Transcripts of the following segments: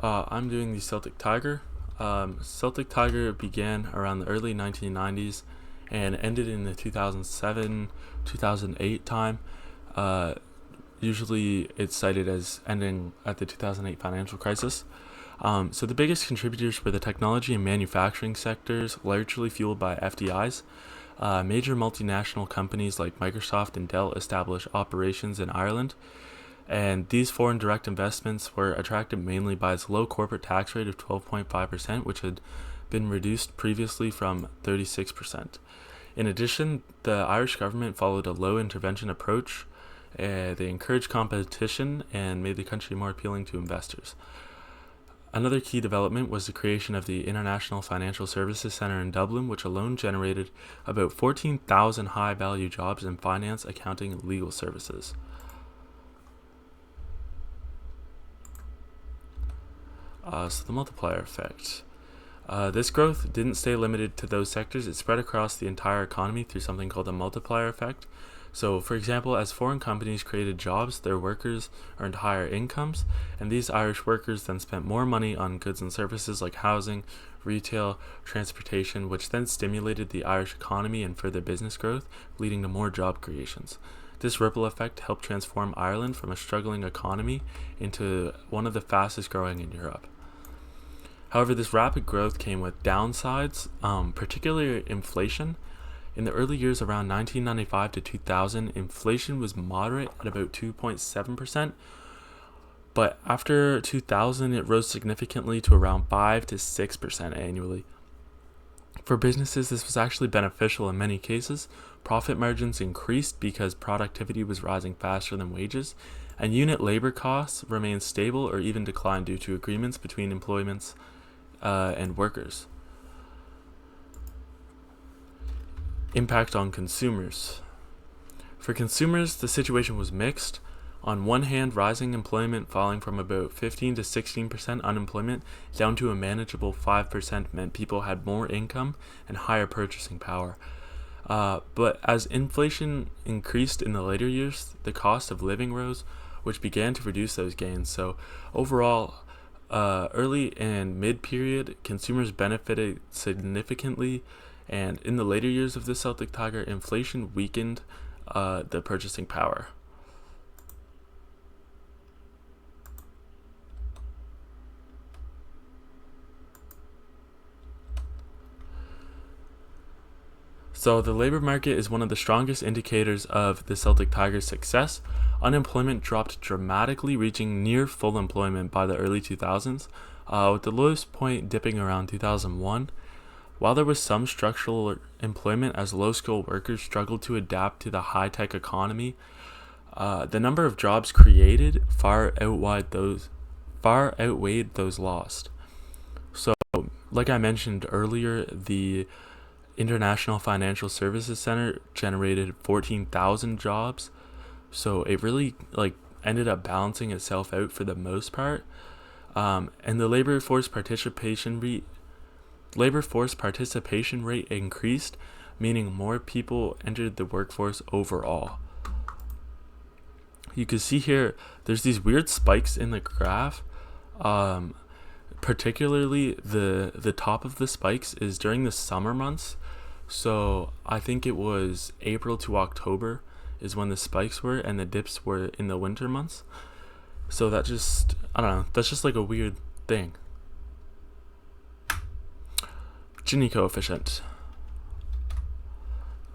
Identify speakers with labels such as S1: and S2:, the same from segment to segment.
S1: I'm doing the Celtic Tiger. Celtic Tiger began around the early 1990s and ended in the 2007 2008 time. Uh, Usually it's cited as ending at the 2008 financial crisis. So the biggest contributors were the technology and manufacturing sectors, largely fueled by FDIs. Major multinational companies like Microsoft and Dell established operations in Ireland, and these foreign direct investments were attracted mainly by its low corporate tax rate of 12.5%, which had been reduced previously from 36%. In addition, the Irish government followed a low intervention approach. They encouraged competition and made the country more appealing to investors. Another key development was the creation of the International Financial Services Centre in Dublin, which alone generated about 14,000 high-value jobs in finance, accounting, and legal services. So the multiplier effect. This growth didn't stay limited to those sectors. It spread across the entire economy through something called the multiplier effect. So, for example, as foreign companies created jobs, their workers earned higher incomes, and these Irish workers then spent more money on goods and services like housing, retail, transportation, which then stimulated the Irish economy and further business growth, leading to more job creations. This ripple effect helped transform Ireland from a struggling economy into one of the fastest growing in Europe. However, this rapid growth came with downsides, particularly inflation. In the early years around 1995 to 2000, inflation was moderate at about 2.7%, but after 2000, it rose significantly to around 5 to 6% annually. For businesses, this was actually beneficial in many cases. Profit margins increased because productivity was rising faster than wages, and unit labor costs remained stable or even declined due to agreements between employments and workers. Impact on consumers. For consumers, the situation was mixed. On one hand, rising employment falling from about 15 to 16% unemployment down to a manageable 5% meant people had more income and higher purchasing power. But as inflation increased in the later years, the cost of living rose, which began to reduce those gains. So overall, early and mid-period, consumers benefited significantly, and in the later years of the Celtic Tiger, inflation weakened the purchasing power. So the labor market is one of the strongest indicators of the Celtic Tiger's success. Unemployment dropped dramatically, reaching near full employment by the early 2000s, with the lowest point dipping around 2001. While there was some structural employment as low-skilled workers struggled to adapt to the high-tech economy, the number of jobs created far outweighed those lost. So, like I mentioned earlier, the International Financial Services Center generated 14,000 jobs, so it really ended up balancing itself out for the most part. And the labor force participation rate increased, meaning more people entered the workforce overall. You can see here there's these weird spikes in the graph. Particularly the top of the spikes is during the summer months. So I think it was April to October is when the spikes were, and the dips were in the winter months. So that's just like a weird thing. Gini coefficient.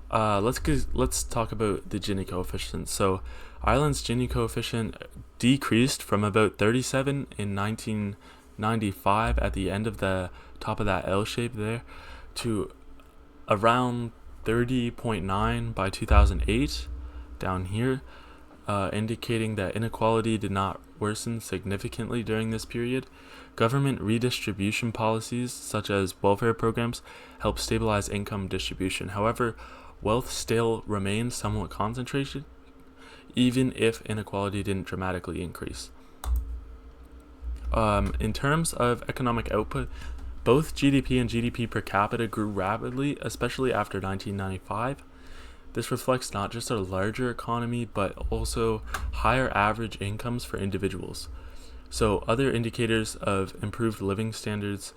S1: Let's talk about the Gini coefficient. So Ireland's Gini coefficient decreased from about 37 in 1995 at the end of the top of that L shape there to around 30.9 by 2008 down here, indicating that inequality did not worsen significantly during this period. Government redistribution policies, such as welfare programs, help stabilize income distribution. However, wealth still remained somewhat concentrated, even if inequality didn't dramatically increase. In terms of economic output, both GDP and GDP per capita grew rapidly, especially after 1995. This reflects not just a larger economy, but also higher average incomes for individuals. So other indicators of improved living standards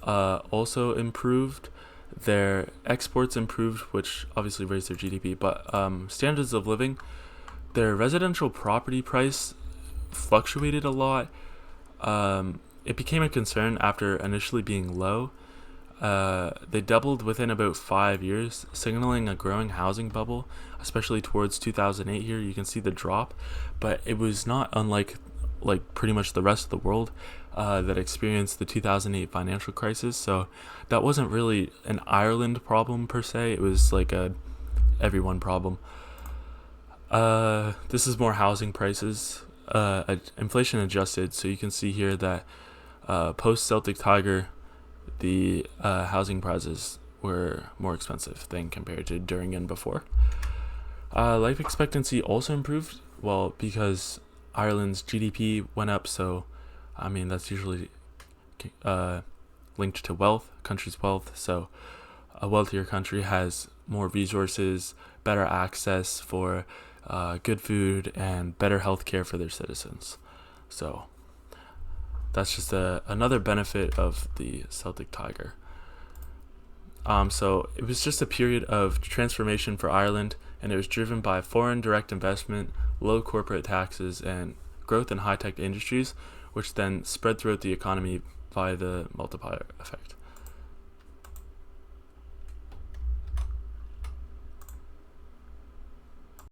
S1: also improved. Their exports improved, which obviously raised their GDP, but standards of living, their residential property price fluctuated a lot. It became a concern after initially being low. They doubled within about 5 years, signaling a growing housing bubble, especially towards 2008 here. You can see the drop, but it was not unlike pretty much the rest of the world that experienced the 2008 financial crisis. So that wasn't really an Ireland problem per se. It was like a everyone problem. This is more housing prices, inflation adjusted. So you can see here that post Celtic Tiger, the housing prices were more expensive than compared to during and before. Life expectancy also improved, well, because Ireland's GDP went up, so I mean that's usually linked to wealth, country's wealth. So a wealthier country has more resources, better access for good food, and better health care for their citizens. So that's just another benefit of the Celtic Tiger. So it was just a period of transformation for Ireland, and it was driven by foreign direct investment, low corporate taxes, and growth in high-tech industries, which then spread throughout the economy via the multiplier effect.